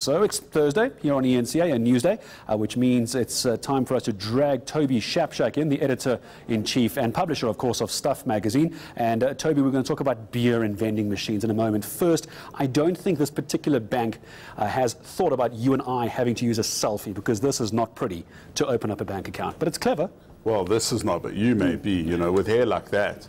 So it's Thursday here on ENCA, a news day, which means it's time for us to drag Toby Shapshak in, the editor-in-chief and publisher, of course, of Stuff magazine. And Toby, we're going to talk about beer and vending machines in a moment. First, I don't think this particular bank has thought about you and I having to use a selfie, because this is not pretty to open up a bank account. But it's clever. Well, this is not, but you may be, you know, with hair like that.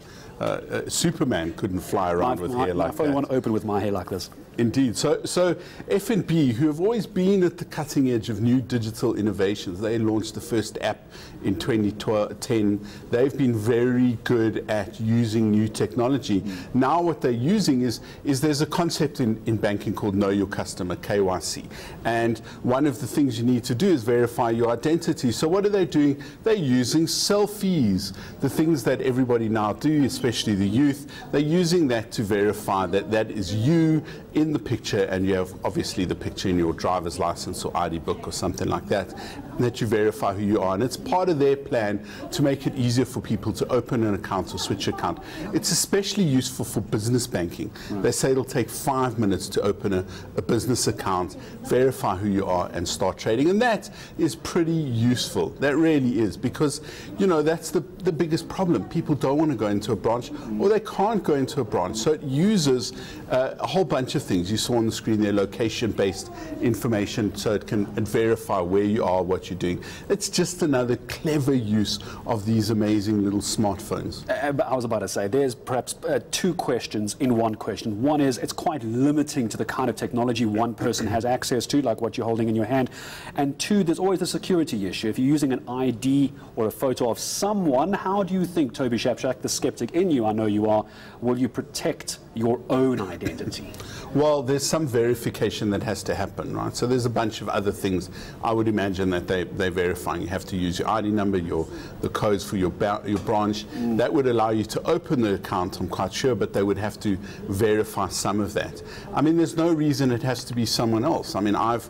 Superman couldn't fly around with hair like that. I only want to open with my hair like this. Indeed. So F&B, who have always been at the cutting edge of new digital innovations, they launched the first app in 2010. They've been very good at using new technology. Now what they're using is there's a concept in banking called Know Your Customer, KYC. And one of the things you need to do is verify your identity. So what are they doing? They're using selfies, the things that everybody now do, especially the youth. They're using that to verify that that is you in the picture, and you have obviously the picture in your driver's license or ID book or something like that, and that you verify who you are. And it's part of their plan to make it easier for people to open an account or switch account. It's especially useful for business banking. They say it'll take 5 minutes to open a business account, verify who you are, and start trading. And that is pretty useful. That really is, because, you know, that's the biggest problem. People don't want to go into a branch, or they can't go into a branch. So it uses a whole bunch of things. You saw on the screen there, location-based information, so it can verify where you are, what you're doing. It's just another clever use of these amazing little smartphones. I was about to say, there's perhaps two questions in one question. One is, it's quite limiting to the kind of technology one person has access to, like what you're holding in your hand. And two, there's always the security issue. If you're using an ID or a photo of someone, how do you think, Toby Shapshak, the skeptic in you, I know you are, will you protect your own identity? Well, there's some verification that has to happen, right? So there's a bunch of other things I would imagine that they're verifying. You have to use your ID number, the codes for your branch. That would allow you to open the account, I'm quite sure, but they would have to verify some of that. I mean, there's no reason it has to be someone else. I mean, I've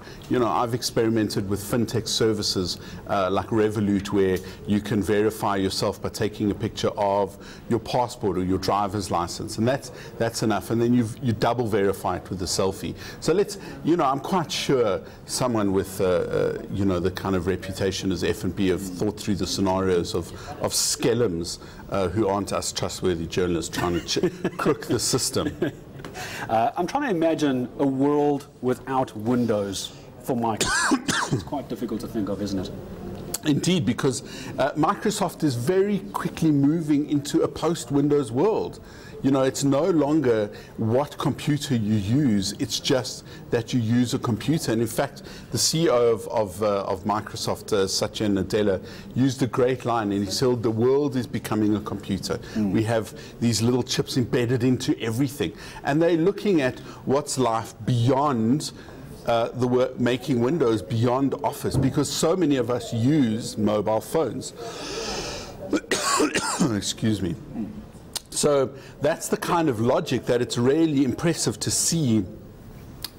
experimented with fintech services like Revolut, where you can verify yourself by taking a picture of your passport or your driver's license, and that's enough. And then you double verify it with a selfie. So I'm quite sure someone with, the kind of reputation as F&B have thought through the scenarios of skellums who aren't us trustworthy journalists trying to crook the system. I'm trying to imagine a world without Windows for Microsoft. It's quite difficult to think of, isn't it? Indeed, because Microsoft is very quickly moving into a post-Windows world. You know, it's no longer what computer you use, it's just that you use a computer. And in fact, the CEO of Microsoft, Satya Nadella, used a great line, and he said, the world is becoming a computer. We have these little chips embedded into everything. And they're looking at what's life beyond making Windows, beyond Office, because so many of us use mobile phones. Excuse me. So that's the kind of logic that it's really impressive to see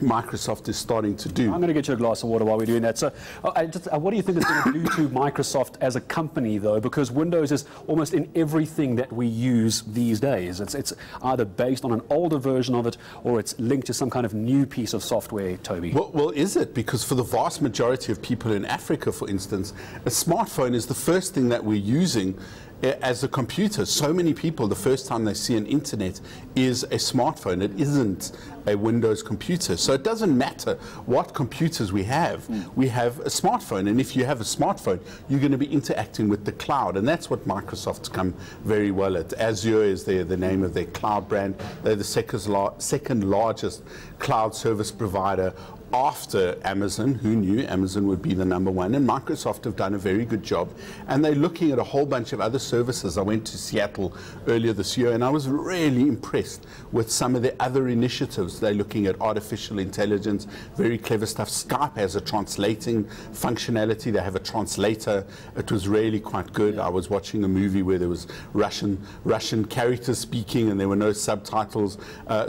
Microsoft is starting to do. I'm going to get you a glass of water while we're doing that. So what do you think it's going to do to Microsoft as a company, though? Because Windows is almost in everything that we use these days. It's either based on an older version of it, or it's linked to some kind of new piece of software, Toby. Well, is it? Because for the vast majority of people in Africa, for instance, a smartphone is the first thing that we're using as a computer. So many people, the first time they see an internet is a smartphone. It isn't a Windows computer. So it doesn't matter what computers we have a smartphone. And if you have a smartphone, you're going to be interacting with the cloud. And that's what Microsoft's come very well at. Azure is the name of their cloud brand. They're the second largest cloud service provider after Amazon. Who knew Amazon would be the #1? And Microsoft have done a very good job. And they're looking at a whole bunch of other services. I went to Seattle earlier this year, and I was really impressed with some of the other initiatives. They're looking at artificial intelligence, very clever stuff. Skype has a translating functionality. They have a translator. It was really quite good. I was watching a movie where there was Russian characters speaking, and there were no subtitles.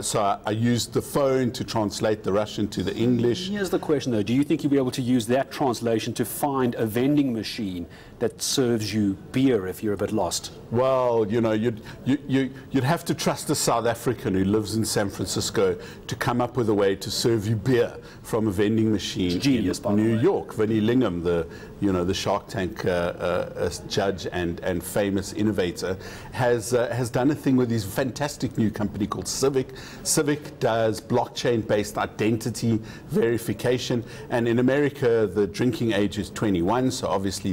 So I used the phone to translate the Russian to the English. English. Here's the question, though. Do you think you'll be able to use that translation to find a vending machine that serves you beer if you're a bit lost? Well, you know, you'd have to trust a South African who lives in San Francisco to come up with a way to serve you beer from a vending machine in New York. Vinnie Lingham, the Shark Tank judge and famous innovator, has done a thing with his fantastic new company called Civic. Civic does blockchain-based identity verification, and in America the drinking age is 21, so obviously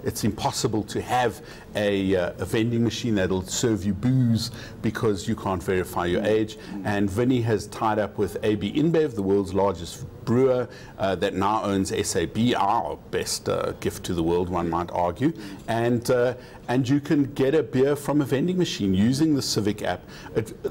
it's impossible to have a vending machine that'll serve you booze because you can't verify your age. And Vinny has tied up with AB InBev, the world's largest brewer, that now owns SAB, our best gift to the world, one might argue. And you can get a beer from a vending machine using the Civic app.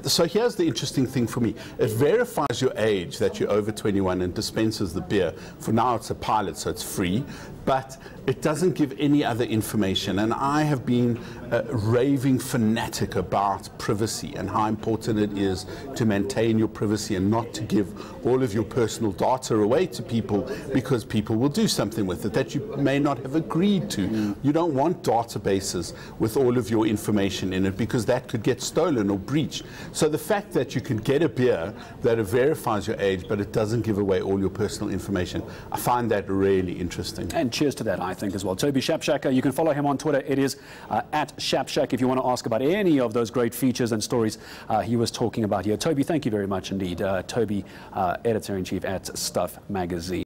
So here's the interesting thing for me. It verifies your age, that you're over 21, and dispenses the beer. For now it's a pilot, so it's free, but it doesn't give any other information. And I have been a raving fanatic about privacy and how important it is to maintain your privacy and not to give all of your personal data away to people, because people will do something with it that you may not have agreed to. You don't want databases with all of your information in it, because that could get stolen or breached. So the fact that you can get a beer that verifies your age but it doesn't give away all your personal information, I find that really interesting. And cheers to that, I think, as well. Toby Shapshak, you can follow him on Twitter. It is at Shapshak if you want to ask about any of those great features and stories he was talking about here. Toby, thank you very much indeed. Toby, editor-in-chief at Stuff Magazine.